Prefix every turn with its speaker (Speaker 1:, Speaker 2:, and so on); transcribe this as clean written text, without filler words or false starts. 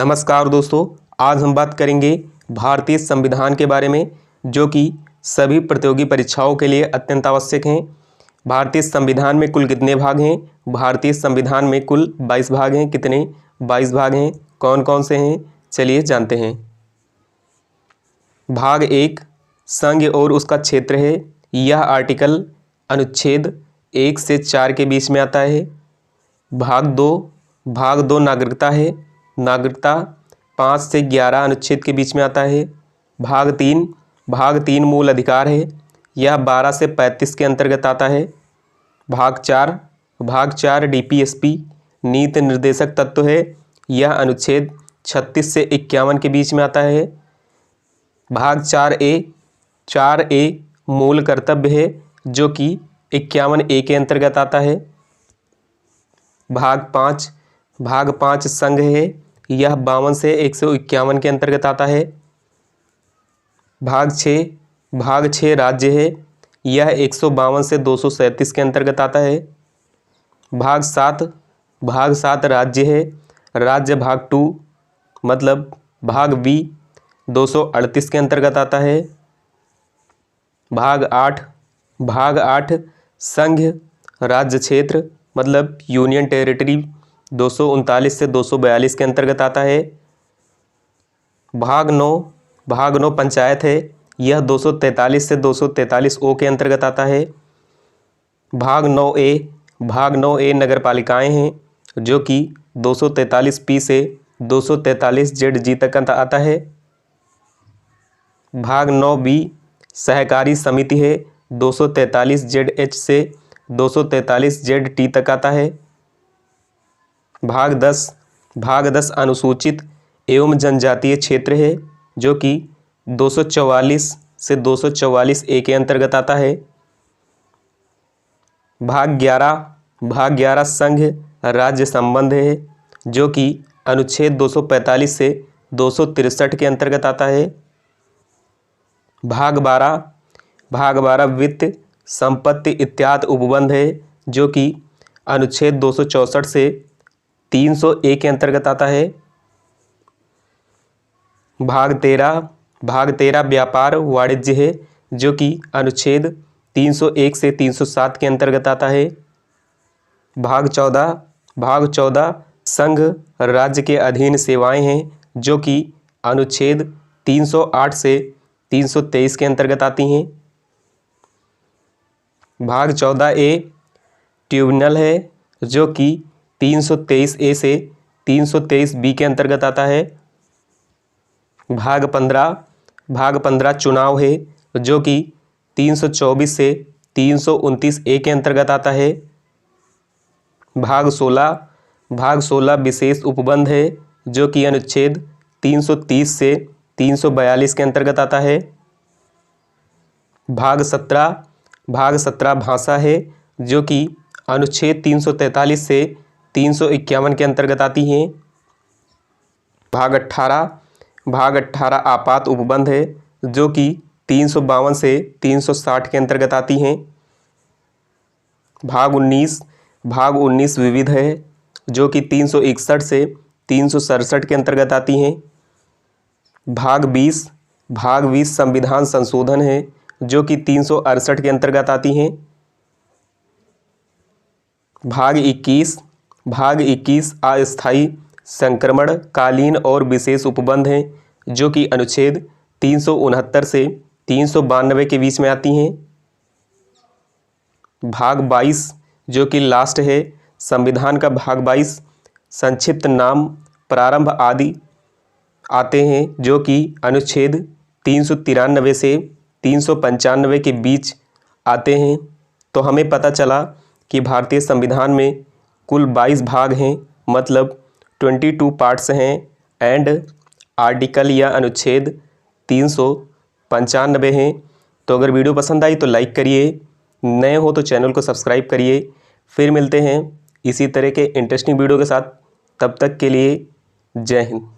Speaker 1: नमस्कार दोस्तों, आज हम बात करेंगे भारतीय संविधान के बारे में, जो कि सभी प्रतियोगी परीक्षाओं के लिए अत्यंत आवश्यक हैं। भारतीय संविधान में कुल कितने भाग हैं? भारतीय संविधान में कुल 22 भाग हैं। कितने? 22 भाग हैं। कौन कौन से हैं? चलिए जानते हैं। भाग 1 संघ और उसका क्षेत्र है। यह आर्टिकल अनुच्छेद 1 से 4 के बीच में आता है। भाग 2 नागरिकता है। नागरिकता 5 से 11 अनुच्छेद के बीच में आता है। भाग 3 मूल अधिकार है। यह 12 से 35 के अंतर्गत आता है। भाग 4 डीपीएसपी नीति निर्देशक तत्व है। यह अनुच्छेद 36 से 51 के बीच में आता है। भाग 4A मूल कर्तव्य है, जो कि 51A के अंतर्गत आता है। भाग 5 संघ है। यह 52 से 151 के अंतर्गत आता है। भाग 6 राज्य है। यह 152 से 237 के अंतर्गत आता है। भाग 7 राज्य है। राज्य भाग 2 मतलब भाग बी 238 के अंतर्गत आता है। भाग 8 संघ राज्य क्षेत्र मतलब यूनियन टेरिटरी 239 से 242 के अंतर्गत आता है। भाग 9 पंचायत है। यह 243 से 243 ओ के अंतर्गत आता है। भाग 9A नगर पालिकाएँ हैं, जो कि 243 पी से 243 जेड जी तक आता है। भाग 9B सहकारी समिति है। 243 जेड एच से 243 जेड टी तक आता है। भाग 10 अनुसूचित एवं जनजातीय क्षेत्र है, जो कि 244 से 244 ए के अंतर्गत आता है। भाग 11 संघ राज्य संबंध है, जो कि अनुच्छेद 245 से 263 के अंतर्गत आता है। भाग 12 वित्त संपत्ति इत्यादि उपबंध है, जो कि अनुच्छेद 264 से 301 के अंतर्गत आता है। भाग 13 व्यापार वाणिज्य है, जो कि अनुच्छेद 301 से 307 के अंतर्गत आता है। भाग 14 संघ राज्य के अधीन सेवाएं हैं, जो कि अनुच्छेद 308 से 323 के अंतर्गत आती हैं। भाग 14A ट्रिब्यूनल है, जो कि 323A से 323B के अंतर्गत आता है। भाग 15 चुनाव है, जो कि 324 से 329A के अंतर्गत आता है। भाग 16 विशेष उपबंध है, जो कि अनुच्छेद 330 से 342 के अंतर्गत आता है। भाग 17 भाषा है, जो कि अनुच्छेद 343 से 351 के अंतर्गत आती हैं। भाग 18 आपात उपबंध है, जो कि 352 से 360 के अंतर्गत आती हैं। भाग 19 विविध है, जो कि 361 से 367 के अंतर्गत आती हैं। भाग 20 संविधान संशोधन है, जो कि 368 के अंतर्गत आती हैं। भाग 21 अस्थायी संक्रमण कालीन और विशेष उपबंध हैं, जो कि अनुच्छेद 369 से 392 के बीच में आती हैं। भाग 22 जो कि लास्ट है संविधान का, भाग 22 संक्षिप्त नाम प्रारंभ आदि आते हैं, जो कि अनुच्छेद 393 से 395 के बीच आते हैं। तो हमें पता चला कि भारतीय संविधान में कुल 22 भाग हैं, मतलब 22 पार्ट्स हैं। एंड आर्टिकल या अनुच्छेद 395 हैं। तो अगर वीडियो पसंद आई तो लाइक करिए, नए हो तो चैनल को सब्सक्राइब करिए। फिर मिलते हैं इसी तरह के इंटरेस्टिंग वीडियो के साथ। तब तक के लिए जय हिंद।